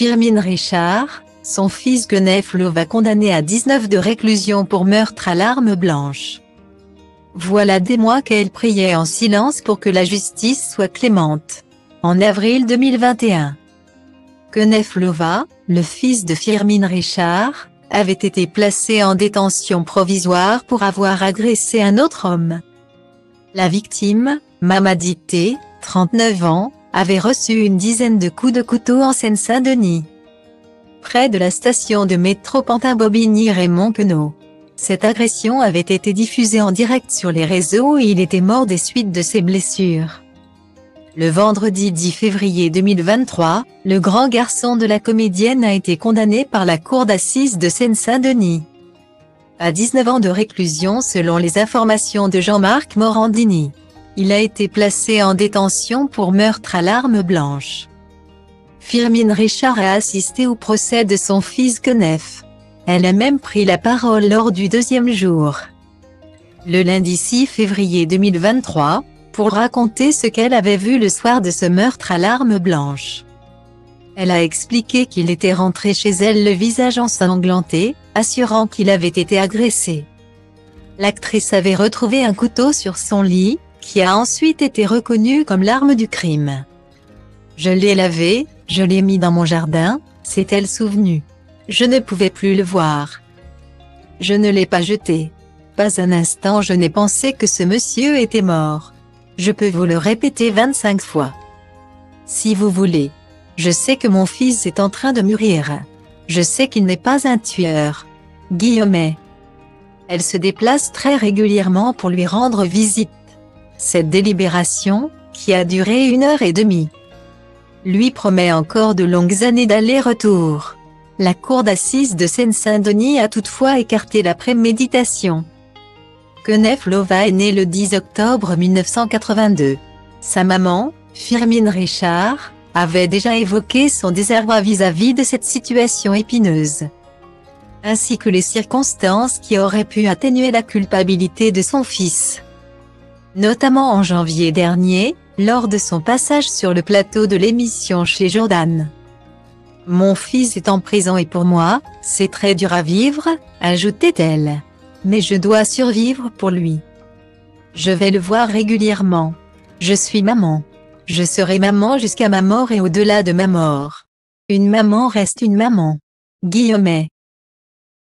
Firmin Richard, son fils Guenef Lova condamné à 19 de réclusion pour meurtre à l'arme blanche. Voilà des mois qu'elle priait en silence pour que la justice soit clémente. En avril 2021, Guenef Lova, le fils de Firmin Richard, avait été placé en détention provisoire pour avoir agressé un autre homme. La victime, Mamadi T, 39 ans, avait reçu une dizaine de coups de couteau en Seine-Saint-Denis, près de la station de métro Pantin-Bobigny-Raymond-Queneau. Cette agression avait été diffusée en direct sur les réseaux et il était mort des suites de ses blessures. Le vendredi 10 février 2023, le grand garçon de la comédienne a été condamné par la cour d'assises de Seine-Saint-Denis à 19 ans de réclusion selon les informations de Jean-Marc Morandini. Il a été placé en détention pour meurtre à l'arme blanche. Firmin Richard a assisté au procès de son fils Guenef. Elle a même pris la parole lors du deuxième jour, le lundi 6 février 2023, pour raconter ce qu'elle avait vu le soir de ce meurtre à l'arme blanche. Elle a expliqué qu'il était rentré chez elle le visage ensanglanté, assurant qu'il avait été agressé. L'actrice avait retrouvé un couteau sur son lit, qui a ensuite été reconnu comme l'arme du crime. Je l'ai lavé, je l'ai mis dans mon jardin, s'est-elle souvenue. Je ne pouvais plus le voir. Je ne l'ai pas jeté. Pas un instant je n'ai pensé que ce monsieur était mort. Je peux vous le répéter 25 fois. Si vous voulez. Je sais que mon fils est en train de mûrir. Je sais qu'il n'est pas un tueur. Guillemets. Elle se déplace très régulièrement pour lui rendre visite. Cette délibération, qui a duré 1h30, lui promet encore de longues années d'aller-retour. La cour d'assises de Seine-Saint-Denis a toutefois écarté la préméditation. Guenef Lova est né le 10 octobre 1982. Sa maman, Firmin Richard, avait déjà évoqué son désarroi vis-à-vis de cette situation épineuse, ainsi que les circonstances qui auraient pu atténuer la culpabilité de son fils. Notamment en janvier dernier, lors de son passage sur le plateau de l'émission chez Jordan. « Mon fils est en prison et pour moi, c'est très dur à vivre », ajoutait-elle. « Mais je dois survivre pour lui. Je vais le voir régulièrement. Je suis maman. Je serai maman jusqu'à ma mort et au-delà de ma mort. Une maman reste une maman. » Guillemets.